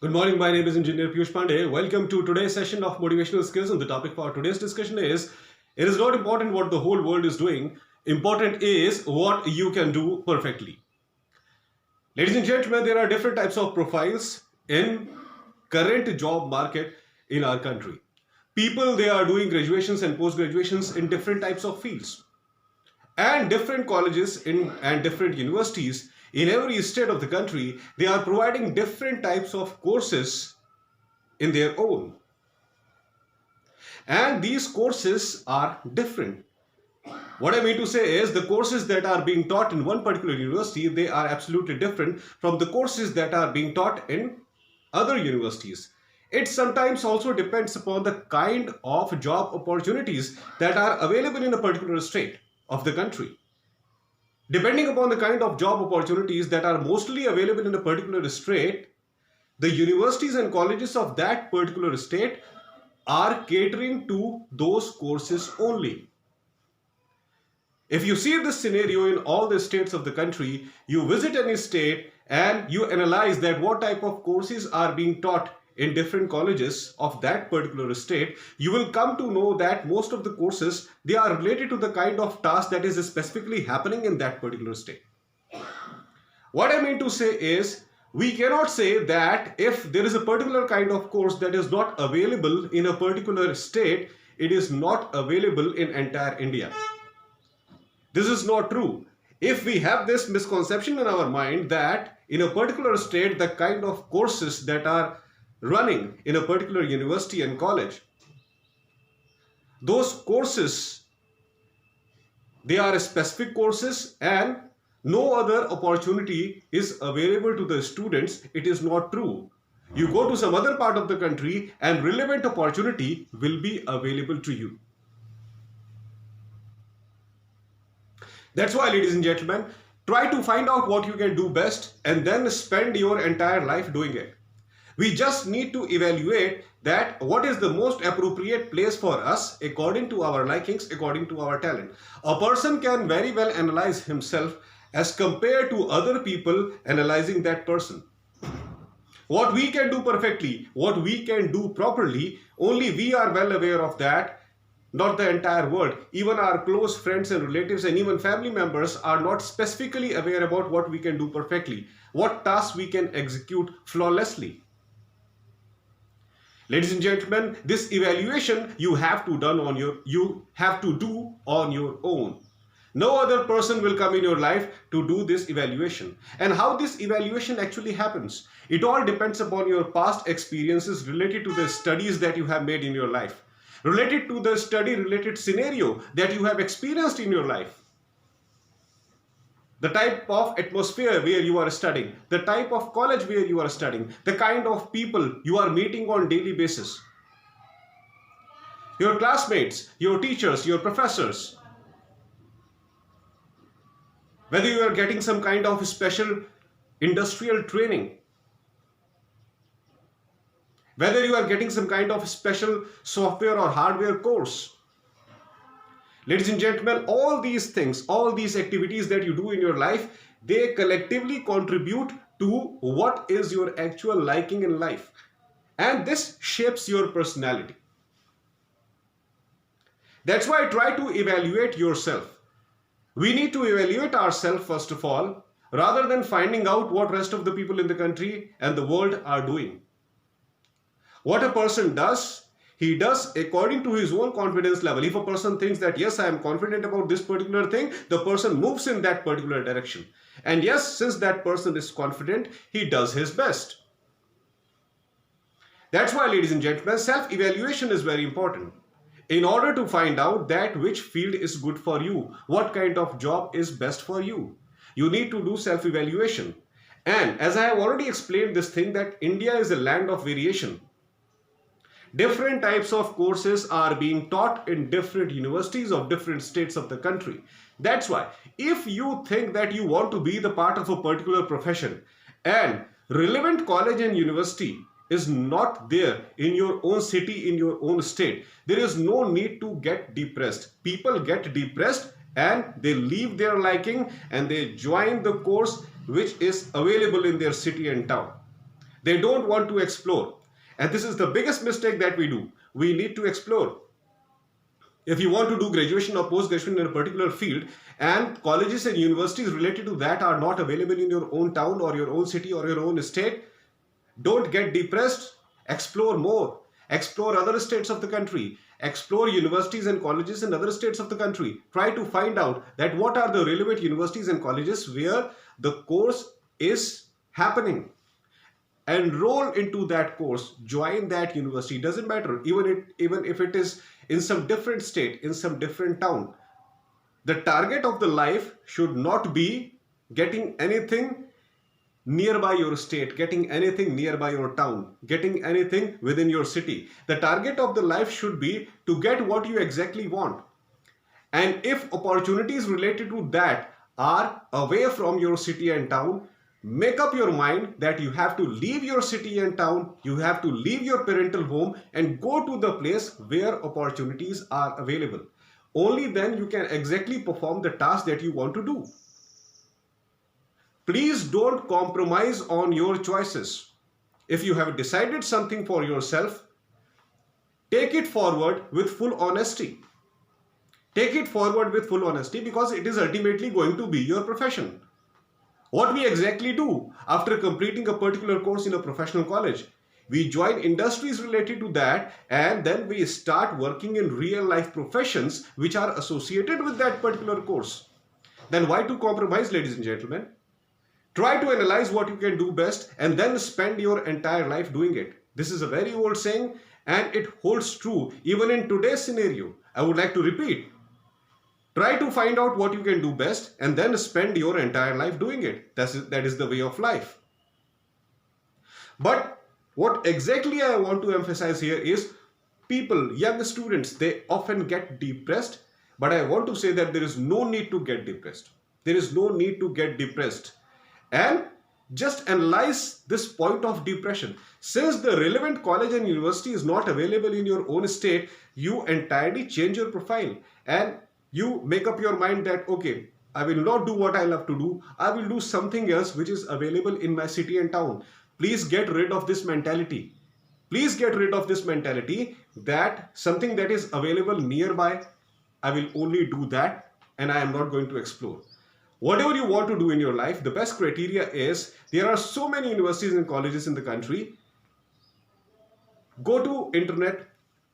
Good morning, my name is Engineer Piyush Pandey. Welcome to today's session of Motivational Skills, and the topic for today's discussion is it is not important what the whole world is doing, important is what you can do perfectly. Ladies and gentlemen, there are different types of profiles in current job market in our country. People, they are doing graduations and post graduations in different types of fields, and different colleges and different universities in every state of the country, they are providing different types of courses in their own, and these courses are different. What I mean to say is the courses that are being taught in one particular university, they are absolutely different from the courses that are being taught in other universities. It sometimes also depends upon the kind of job opportunities that are available in a particular state of the country. Depending upon the kind of job opportunities that are mostly available in a particular state, the universities and colleges of that particular state are catering to those courses only. If you see this scenario in all the states of the country, you visit any state and you analyze that what type of courses are being taught in different colleges of that particular state, you will come to know that most of the courses, they are related to the kind of task that is specifically happening in that particular state. What I mean to say is, we cannot say that if there is a particular kind of course that is not available in a particular state, it is not available in entire India. This is not true. If we have this misconception in our mind that in a particular state, the kind of courses that are running in a particular university and college, those courses, they are specific courses and no other opportunity is available to the students, it is not true. You go to some other part of the country and relevant opportunity will be available to you. That's why, ladies and gentlemen, try to find out what you can do best and then spend your entire life doing it. We just need to evaluate that what is the most appropriate place for us according to our likings, according to our talent. A person can very well analyze himself as compared to other people analyzing that person. What we can do perfectly, what we can do properly, only we are well aware of that, not the entire world. Even our close friends and relatives and even family members are not specifically aware about what we can do perfectly, what tasks we can execute flawlessly. Ladies and gentlemen, this evaluation you have to do on your own. No other person will come in your life to do this evaluation. And how this evaluation actually happens, it all depends upon your past experiences related to the studies that you have made in your life, related to the study related scenario that you have experienced in your life, the type of atmosphere where you are studying, the type of college where you are studying, the kind of people you are meeting on daily basis, your classmates, your teachers, your professors, whether you are getting some kind of special industrial training, whether you are getting some kind of special software or hardware course. Ladies and gentlemen, all these things, all these activities that you do in your life, they collectively contribute to what is your actual liking in life. And this shapes your personality. That's why try to evaluate yourself. We need to evaluate ourselves first of all, rather than finding out what rest of the people in the country and the world are doing. What a person does, he does according to his own confidence level. If a person thinks that, yes, I am confident about this particular thing, the person moves in that particular direction. And yes, since that person is confident, he does his best. That's why, ladies and gentlemen, self-evaluation is very important. In order to find out that which field is good for you, what kind of job is best for you, you need to do self-evaluation. And as I have already explained this thing, that India is a land of variation. Different types of courses are being taught in different universities of different states of the country. That's why if you think that you want to be the part of a particular profession and relevant college and university is not there in your own city, in your own state, there is no need to get depressed. People get depressed and they leave their liking and they join the course which is available in their city and town. They don't want to explore. And this is the biggest mistake that we do. We need to explore. If you want to do graduation or post-graduation in a particular field and colleges and universities related to that are not available in your own town or your own city or your own state, don't get depressed. Explore more. Explore other states of the country. Explore universities and colleges in other states of the country. Try to find out that what are the relevant universities and colleges where the course is happening. Enroll into that course, join that university. Doesn't matter, even if it is in some different state, in some different town. The target of the life should not be getting anything nearby your state, getting anything nearby your town, getting anything within your city. The target of the life should be to get what you exactly want. And if opportunities related to that are away from your city and town, make up your mind that you have to leave your city and town, you have to leave your parental home and go to the place where opportunities are available. Only then you can exactly perform the task that you want to do. Please don't compromise on your choices. If you have decided something for yourself, take it forward with full honesty. Take it forward with full honesty because it is ultimately going to be your profession. What we exactly do after completing a particular course in a professional college, we join industries related to that and then we start working in real life professions which are associated with that particular course. Then why to compromise, ladies and gentlemen? Try to analyze what you can do best and then spend your entire life doing it. This is a very old saying and it holds true even in today's scenario. I would like to repeat. Try to find out what you can do best and then spend your entire life doing it. That is the way of life. But what exactly I want to emphasize here is people, young students, they often get depressed. But I want to say that there is no need to get depressed. There is no need to get depressed. And just analyze this point of depression. Since the relevant college and university is not available in your own state, you entirely change your profile and you make up your mind that, okay, I will not do what I love to do. I will do something else which is available in my city and town. Please get rid of this mentality. Please get rid of this mentality that something that is available nearby, I will only do that and I am not going to explore. Whatever you want to do in your life, the best criteria is there are so many universities and colleges in the country. Go to internet,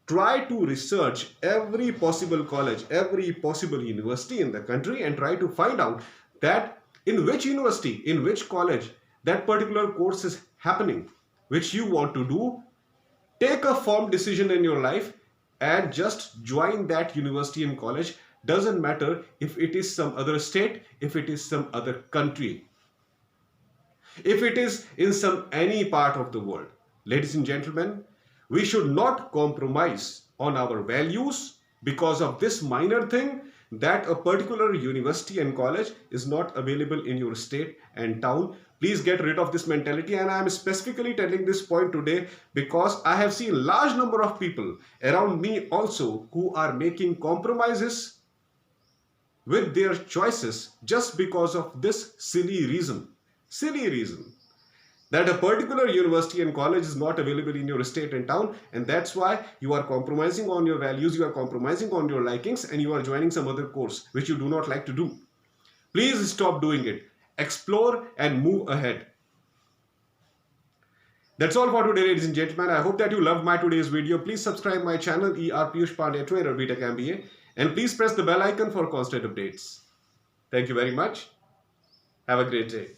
try to research every possible college, every possible university in the country and try to find out that in which university, in which college that particular course is happening, which you want to do. Take a firm decision in your life and just join that university and college. Doesn't matter if it is some other state, if it is some other country, if it is in any part of the world. Ladies and gentlemen, we should not compromise on our values because of this minor thing that a particular university and college is not available in your state and town. Please get rid of this mentality, and I am specifically telling this point today because I have seen large number of people around me also who are making compromises with their choices just because of this silly reason that a particular university and college is not available in your state and town, and that's why you are compromising on your values, you are compromising on your likings, and you are joining some other course which you do not like to do. Please stop doing it. Explore and move ahead. That's all for today, ladies and gentlemen. I hope that you loved my today's video. Please subscribe my channel, ER Piyush Pandey, Trainer BTech MBA, and please press the bell icon for constant updates. Thank you very much. Have a great day.